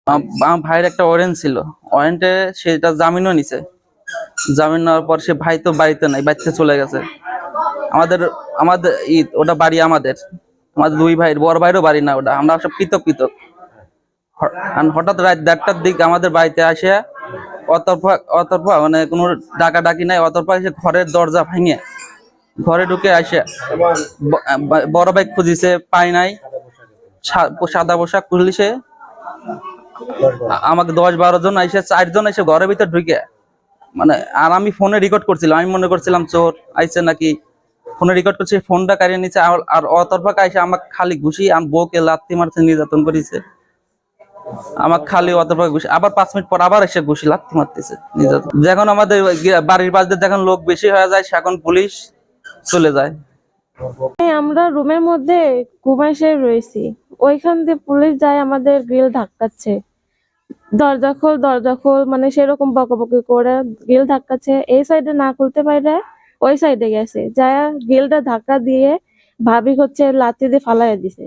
আমার ভাইয়ের একটা ওয়ারেন্ট ছিল, ওয়ারেন্টে সেটা জামিনও নিছে। জামিন নেওয়ার পর সে ভাই তো বাড়িতে নাই, বাড়িতে চলে গেছে। আমাদের আমাদের ওটা বাড়ি আমাদের আমাদের দুই ভাইয়ের, বড় ভাইয়েরও বাড়ি না ওটা, আমরা সব পৃথক পৃথক। হঠাৎ রাত 1:30টার দিক আমাদের বাড়িতে আসে অতর্ফা মানে কোনো ডাকাডাকি নাই, অতর্ফা এসে ঘরের দরজা ভেঙে ঘরে ঢুকে আসে বড় ভাই খুঁজিছে, পাই নাই। সাদা পোশাক পুলিশে আমাকে 10-12 জন এসে 4 জন এসে ঘরের ভিতর ঢুকে মানে, আর আমি ফোনে রেকর্ড করছিলাম, আমি মনে করছিলাম চোর আইছে নাকি, ফোনে রেকর্ড করছি, ফোনটা কাড়িয়ে নিচ্ছে। আর অতর্ফা এসে আমাকে খালি ঘুষি, আমার বউকে লাথি মারছে, নির্যাতন করেছে আমাকে খালি অতর্ফা ঘুষি। আবার 5 মিনিট পর আবার এসে ঘুষি লাথি মারতেছে, নির্যাতন। যখন আমাদের বাড়ির পাশ দিয়ে যখন লোক বেশি হয়ে যায় তখন পুলিশ চলে যায়। আমরা রুমের মধ্যে ঘুমাইছে রয়েছি, ওইখান দিয়ে পুলিশ যায়, আমাদের গ্রিল ধাক্কাচ্ছে, দরজা খোল মানে সেরকম বকাবকি করে গ্রিল ধাক্কাচ্ছে। এই সাইডে না খুলতে পারে ওই সাইডে গেছে, যায় গ্রিলটা ধাক্কা দিয়ে ভাবি হচ্ছে লাথি দিয়ে ফালাইয়া দিছে।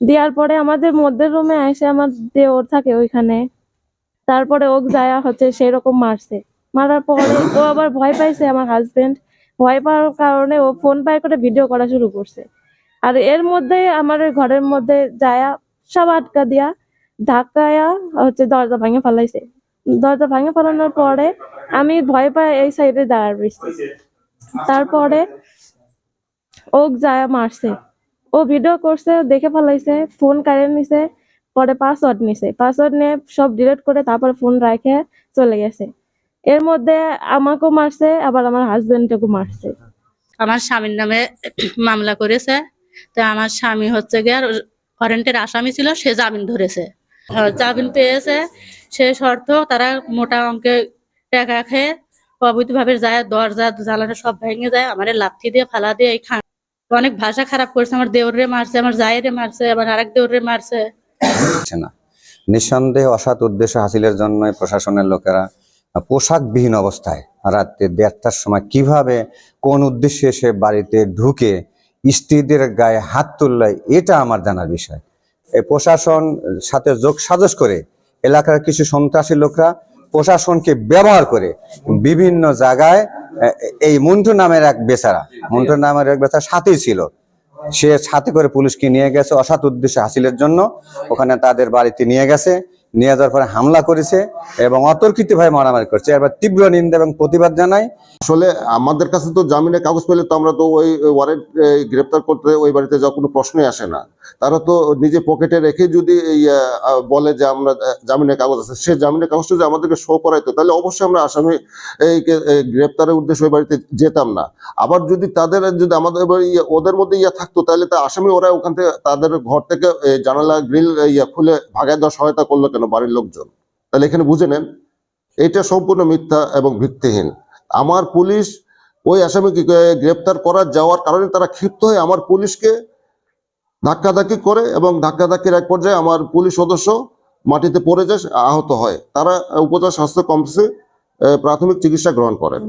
দেওয়ার পরে আমাদের মধ্যের রুমে এসে আমার দেওর থাকে ওইখানে, তারপরে ওক যায় হচ্ছে সেরকম মারছে। মারার পরে ও আবার ভয় পাইছে, আমার হাজবেন্ড ভয় পাওয়ার কারণে ও ফোন বাই করে ভিডিও করা শুরু করছে। আর এর মধ্যে আমার ঘরের মধ্যে যায় সব আটকা দিয়া ধাক্কায়া হচ্ছে দরজা ভাঙে ফেলাইছে। দরজা ভাঙে ফেলানোর পরে আমি ভয় পাই এই সাইডে দাঁড়ায় রয়েছি। তারপরে ওক যায় মারছে, ও ভিডিও করছে, দেখে ফেলাইছে, ফোন কারেন্ট নিছে, পরে পাসওয়ার্ড নিছে, পাসওয়ার্ড নিয়ে সব ডিলিট করে তারপর ফোন রাখে চলে গেছে। এর মধ্যে আমাকেও মারছে, আবার আমার হাজবেন্ডকেও মারছে। আমার স্বামীর নামে মামলা করেছে, তো আমার স্বামী হচ্ছে গিয়ে ওয়ারেন্টের আসামি ছিল, সে জামিন ধরেছে, জামিন পেয়েছে। সে শর্ত তারা মোটা অঙ্কে টাকা খেয়ে অবৈধভাবে যায়, দরজা জ্বালানো সব ভেঙে যায়, আমার লাথি দিয়ে ফালা দিয়ে এই অনেক ভাষা খারাপ করছে, আমার দেওরে মারছে, আমার জায়েরে মারছে, আবার আরেক দেওরে মারছে। না, নিঃসন্দেহে অসৎ উদ্দেশ্য হাসিলের জন্য প্রশাসনের লোকেরা পোশাকবিহীন অবস্থায় রাতে 1:30টার সময় কিভাবে কোন উদ্দেশ্যে সে বাড়িতে ঢুকে স্ত্রীদের গায়ে হাত তুলল, এটা আমার জানার বিষয়। এই প্রশাসন সাথে যোগ সাজস করে এলাকার কিছু সন্ত্রাসী লোকরা প্রশাসনকে ব্যবহার করে বিভিন্ন জায়গায় এই মন্টু নামের এক বেচারা সাথেই ছিল, সে সাথে করে পুলিশকে নিয়ে গেছে অসৎ উদ্দেশ্যে হাসিলের জন্য। ওখানে তাদের বাড়িতে নিয়ে গেছে, নিয়ে যাওয়ার পরে হামলা করেছে এবং অতর্কিতভাবে মারামারি করছে। এবার তীব্র নিন্দা এবং প্রতিবাদ জানাই। আসলে আমাদের কাছে তো জামিনের কাগজ পেলে তো আমরা তো ওই ওয়ারেন্ট গ্রেপ্তার করতে ওই বাড়িতে যাওয়ার কোনো প্রশ্নই আসে না। তারা তো নিজে পকেটে রেখে যদি বলে যে আমরা জামিনের কাগজ আছে, সে জামিনের কাগজটা যদি আমাদেরকে শো করাইতো তাহলে অবশ্যই আমরা আসামি গ্রেপ্তারের উদ্দেশ্যে ওই বাড়িতে যেতাম না। আবার যদি আমাদের ওদের মধ্যে থাকতো তাহলে তা আসামি ওরা ওখান থেকে তাদের ঘর থেকে জানালা গ্রিল খুলে ভাগায় দেওয়ার সহায়তা করলো কেন বাড়ির লোকজন? তাহলে এখানে বুঝে নেন এটা সম্পূর্ণ মিথ্যা এবং ভিত্তিহীন। আমার পুলিশ ওই আসামিকে গ্রেপ্তার করা যাওয়ার কারণে তারা ক্ষিপ্ত হয়ে আমার পুলিশকে ধাক্কাধাক্কি করে এবং ধাক্কাধাক্কির এক পর্যায়ে আমার পুলিশ সদস্য মাটিতে পড়ে যায়, আহত হয়। তারা উপজেলা স্বাস্থ্য কমপ্লেক্সে প্রাথমিক চিকিৎসা গ্রহণ করেন।